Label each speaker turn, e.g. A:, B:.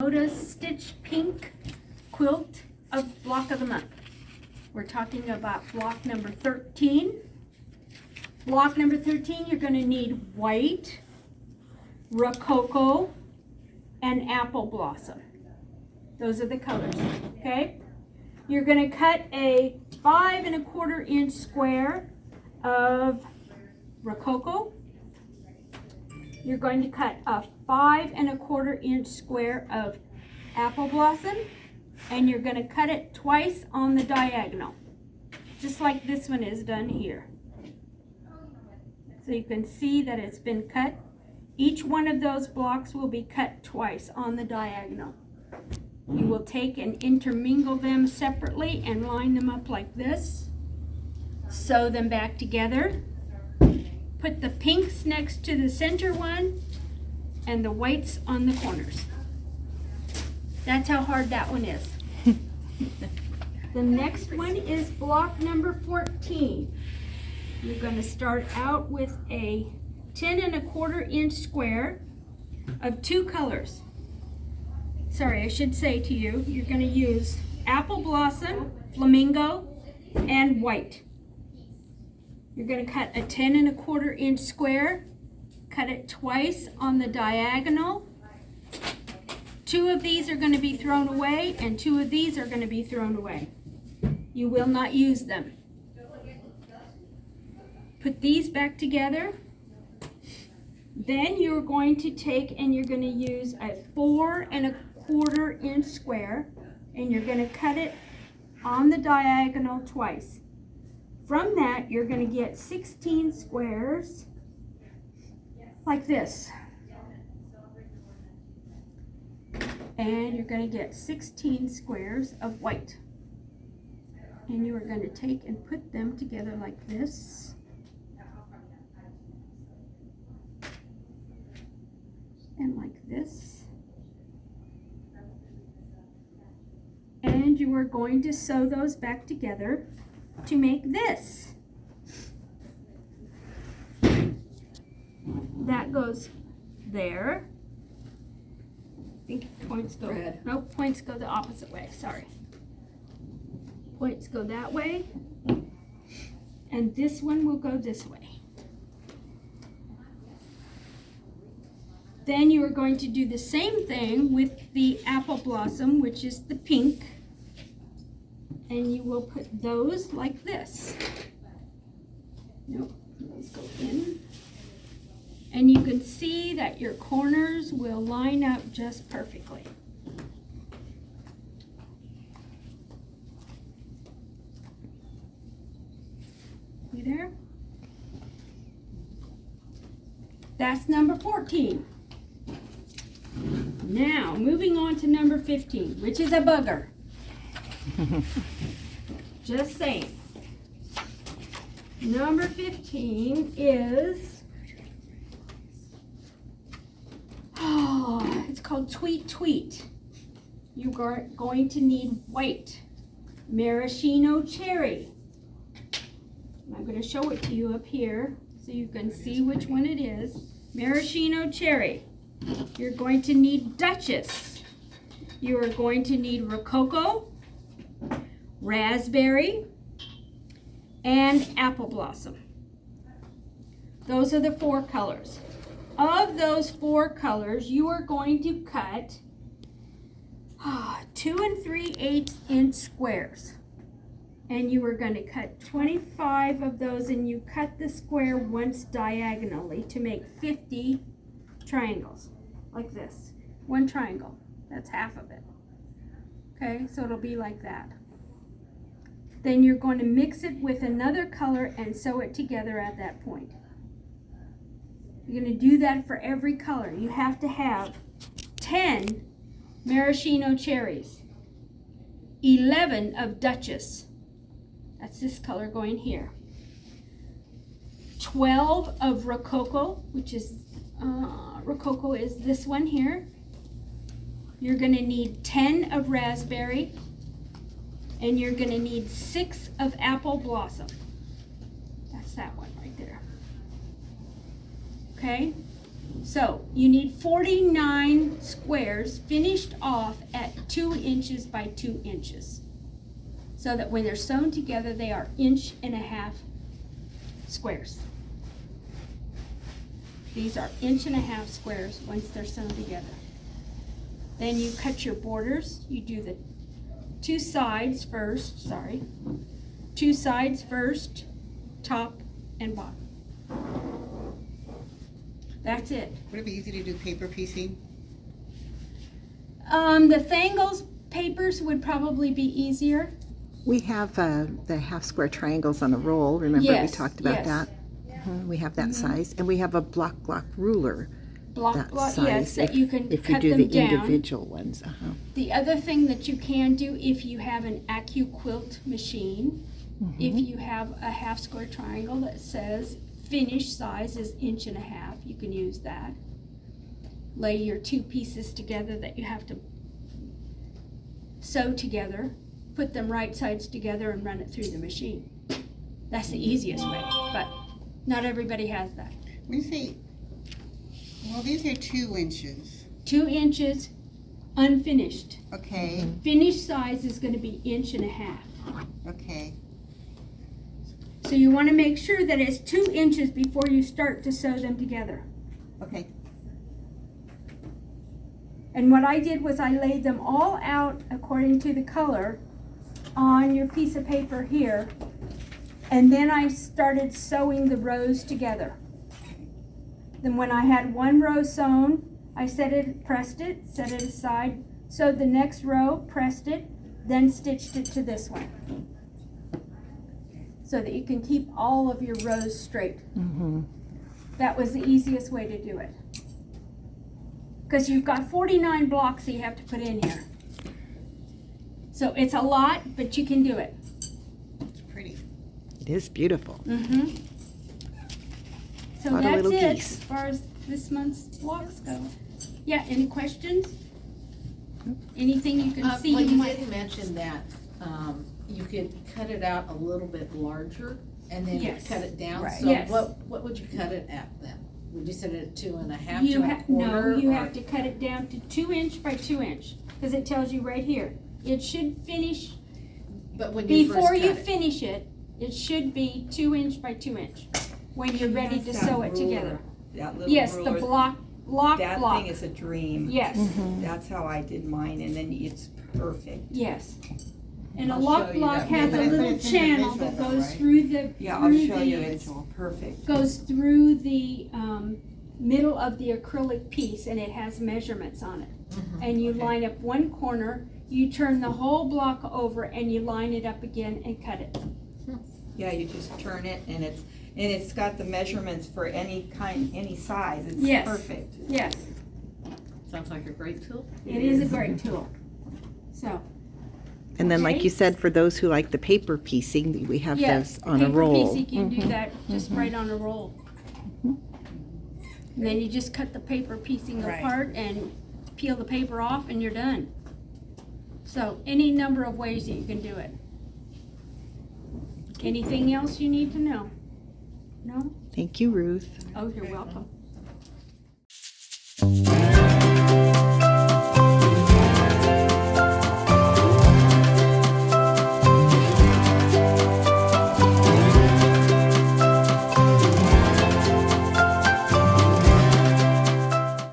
A: Dakota's Stitch Pink Quilt of Block of the Month. We're talking about block number 13. Block number 13, you're going to need white, rococo, and apple blossom. Those are the colors, okay? You're going to cut a 5 1/4 inch square of rococo. You're going to cut a 5 1/4 inch square of apple blossom, and you're going to cut it twice on the diagonal, just like this one is done here. So you can see that it's been cut. Each one of those blocks will be cut twice on the diagonal. You will take and intermingle them separately and line them up like this. Sew them back together. Put the pinks next to the center one and the whites on the corners. That's how hard that one is. The next one is block number 14. You're going to start out with a 10 1/4 inch square of 2 colors. Sorry, I should say to you, you're going to use apple blossom, flamingo, and white. You're going to cut a 10 1/4 inch square, cut it twice on the diagonal. 2 of these are going to be thrown away, and 2 of these are going to be thrown away. You will not use them. Put these back together. Then you're going to take and you're going to use a 4 1/4 inch square, and you're going to cut it on the diagonal twice. From that, you're going to get 16 squares like this. And you're going to get 16 squares of white. And you are going to take and put them together like this. And like this. And you are going to sew those back together to make this. That goes there. I think points go, nope, points go the opposite way, sorry. Points go that way. And this one will go this way. Then you are going to do the same thing with the apple blossom, which is the pink. And you will put those like this. Nope, those go in. And you can see that your corners will line up just perfectly. You there? That's number 14. Now, moving on to number 15, which is a bugger. Just saying. Number 15 is, it's called Tweet Tweet. You are going to need white maraschino cherry. I'm going to show it to you up here so you can see which one it is. Maraschino cherry. You're going to need Duchess. You are going to need rococo, raspberry, and apple blossom. Those are the 4 colors. Of those 4 colors, you are going to cut 2 3/8 inch squares. And you are going to cut 25 of those, and you cut the square once diagonally to make 50 triangles, like this. 1 triangle, that's half of it. Okay, so it'll be like that. Then you're going to mix it with another color and sew it together at that point. You're going to do that for every color. You have to have 10 maraschino cherries, 11 of Duchess. That's this color going here. 12 of rococo, which is rococo is this one here. You're going to need 10 of raspberry, and you're going to need 6 of apple blossom. That's that one right there. Okay, So you need 49 squares finished off at 2 inches by 2 inches. So that when they're sewn together, they are 1.5 squares. These are 1.5 squares once they're sewn together. Then you cut your borders. You do the 2 sides first, sorry. 2 sides first, top and bottom. That's it.
B: Would it be easy to do paper piecing?
A: The Thangles papers would probably be easier.
C: We have the half square triangles on a roll. Remember
A: Yes,
C: we talked about
A: yes.
C: that? We have that size, and we have a block ruler.
A: Block, yes,
C: size,
A: that you can
C: if you
A: cut
C: do
A: them
C: the
A: down.
C: individual ones.
A: The other thing that you can do, if you have an AccuQuilt machine, if you have a half square triangle that says finished size is 1.5 inches, you can use that. Lay your 2 pieces together that you have to sew together, put them right sides together and run it through the machine. That's the easiest way, but not everybody has that.
B: When you say, well, these are 2 inches.
A: 2 inches unfinished.
B: Okay,
A: Finished size is going to be 1.5 inches.
B: okay.
A: So you want to make sure that it's 2 inches before you start to sew them together.
B: Okay.
A: And what I did was I laid them all out according to the color on your piece of paper here. And then I started sewing the rows together. Then when I had one row sewn, I pressed it, set it aside, sewed the next row, pressed it, then stitched it to this one. So that you can keep all of your rows straight. That was the easiest way to do it. Because you've got 49 blocks that you have to put in here. So it's a lot, but you can do it.
B: It's pretty.
C: It is beautiful.
A: So
C: Lot of
A: that's
C: little
A: it
C: geese.
A: as far as this month's blocks go. Yeah, any questions? Anything you can see?
D: Well,
A: you
D: you
A: might-
D: did mention that, you could cut it out a little bit larger and then
A: Yes.
D: cut it down.
A: Right.
D: So
A: Yes.
D: what would you cut it at then? Would you set it at 2.5
A: You
D: to a
A: have,
D: quarter?
A: no, you
D: or-
A: have to cut it down to 2 inch by 2 inch, because it tells you right here. It should finish,
D: But when you first
A: before you
D: cut it.
A: finish it, it should be 2 inch by 2 inch, when you're ready to sew it together.
E: That little
A: Yes, the
E: ruler,
A: block
E: that
A: block.
E: thing is a dream.
A: Yes,
E: That's how I did mine, and then it's perfect.
A: yes. And a
E: I'll
A: lock
E: show you
A: block
E: that
A: has a
B: video. But
A: little
B: it's
A: channel
B: individual
A: that
B: though,
A: goes
B: right?
A: through the,
E: Yeah, I'll
A: through
E: show you,
A: the,
E: it's all perfect.
A: goes through the middle of the acrylic piece, and it has measurements on it. And you line up one corner, you turn the whole block over, and you line it up again and cut it.
E: Yeah, you just turn it, and it's got the measurements for any kind, any size, it's
A: Yes.
E: perfect.
A: Yes,
D: Sounds like a great tool.
A: it is a great tool. So,
C: And then, like
A: Okay.
C: you said, for those who like the paper piecing, we have
A: yes,
C: those on a
A: paper
C: roll.
A: piece, you can do that just right on a roll. And then you just cut the paper piecing
B: Right.
A: apart and peel the paper off, and you're done. So, any number of ways that you can do it. Anything else you need to know? No?
C: Thank you, Ruth.
A: Oh, you're welcome.